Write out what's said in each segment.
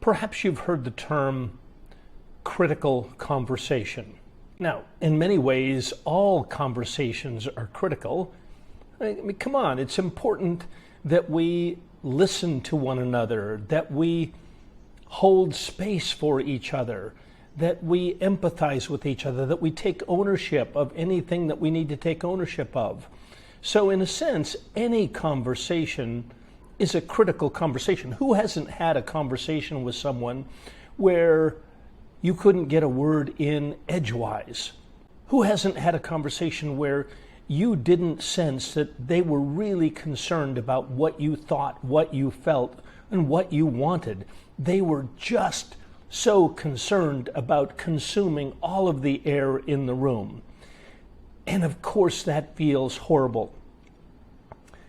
Perhaps you've heard the term critical conversation. Now, in many ways, all conversations are critical. I mean, come on, it's important that we listen to one another, that we hold space for each other, that we empathize with each other, that we take ownership of anything that we need to take ownership of. So in a sense, any conversation is a critical conversation. Who hasn't had a conversation with someone where you couldn't get a word in edgewise? Who hasn't had a conversation where you didn't sense that they were really concerned about what you thought, what you felt, and what you wanted? They were just so concerned about consuming all of the air in the room. And of course that feels horrible.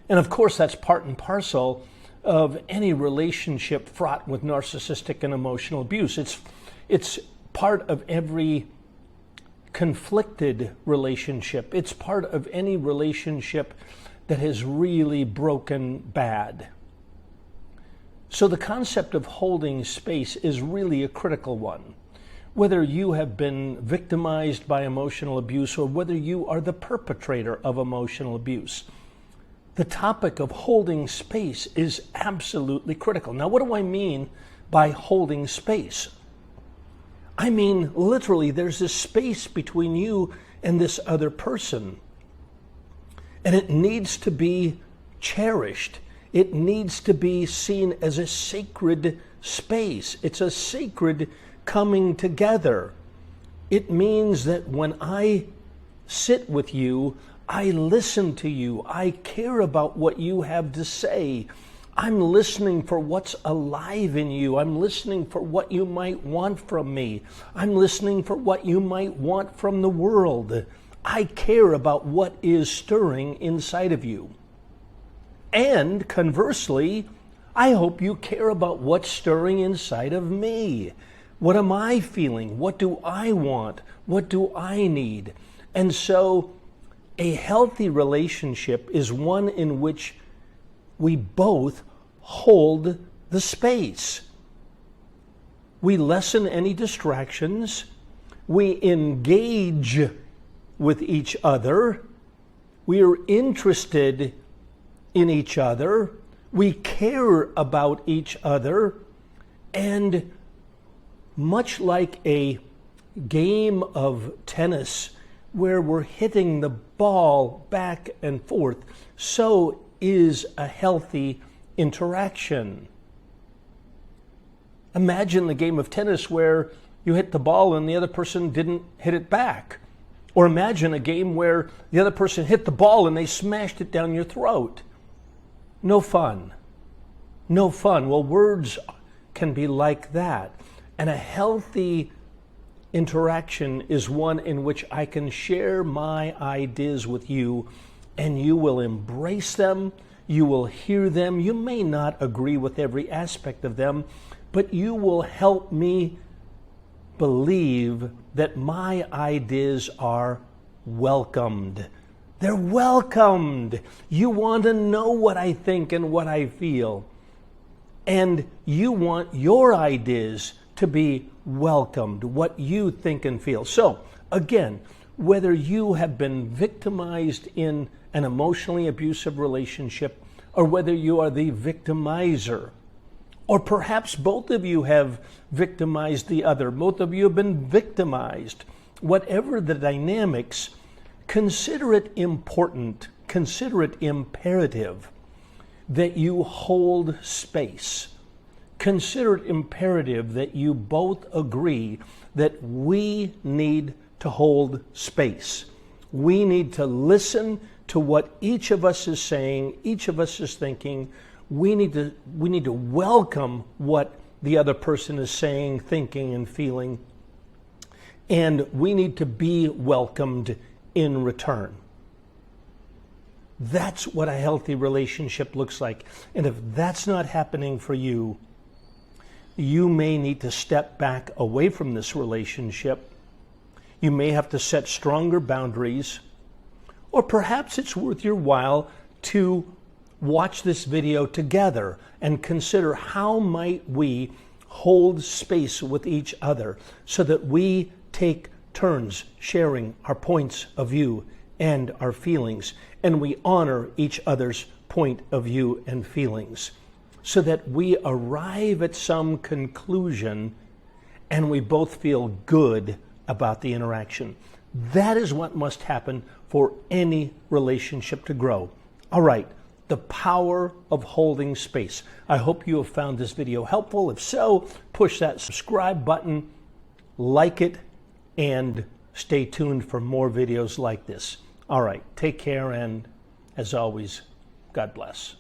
And of course that's part and parcel of any relationship fraught with narcissistic and emotional abuse. It's part of every conflicted relationship. It's part of any relationship that has really broken bad. So the concept of holding space is really a critical one. Whether you have been victimized by emotional abuse or whether you are the perpetrator of emotional abuse, the topic of holding space is absolutely critical. Now, what do I mean by holding space? I mean, literally, there's this space between you and this other person, and it needs to be cherished. It needs to be seen as a sacred space. It's a sacred coming together. It means that when I sit with you, I listen to you. I care about what you have to say. I'm listening for what's alive in you. I'm listening for what you might want from me. I'm listening for what you might want from the world. I care about what is stirring inside of you. And conversely, I hope you care about what's stirring inside of me. What am I feeling? What do I want? What do I need? And so a healthy relationship is one in which we both hold the space. We lessen any distractions. We engage with each other. We are interested in each other. We care about each other. And much like a game of tennis where we're hitting the ball back and forth, so is a healthy interaction. Imagine the game of tennis where you hit the ball and the other person didn't hit it back. Or imagine a game where the other person hit the ball and they smashed it down your throat. No fun. No fun. Well, words can be like that. And a healthy interaction is one in which I can share my ideas with you and you will embrace them, you will hear them. You may not agree with every aspect of them, but you will help me believe that my ideas are welcomed. They're welcomed. You want to know what I think and what I feel. And you want your ideas to be welcomed, what you think and feel. So, again, whether you have been victimized in an emotionally abusive relationship or whether you are the victimizer, or perhaps both of you have victimized the other, both of you have been victimized, whatever the dynamics, consider it important, consider it imperative that you hold space. Consider it imperative that you both agree that we need to hold space. We need to listen to what each of us is saying, each of us is thinking. We need to welcome what the other person is saying, thinking, and feeling. And we need to be welcomed in return. That's what a healthy relationship looks like. And if that's not happening for you, you may need to step back away from this relationship. You may have to set stronger boundaries, or perhaps it's worth your while to watch this video together and consider how might we hold space with each other so that we take turns sharing our points of view and our feelings, and we honor each other's point of view and feelings, so that we arrive at some conclusion and we both feel good about the interaction. That is what must happen for any relationship to grow. All right, the power of holding space. I hope you have found this video helpful. If so, push that subscribe button, like it, and stay tuned for more videos like this. All right, take care, and as always, God bless.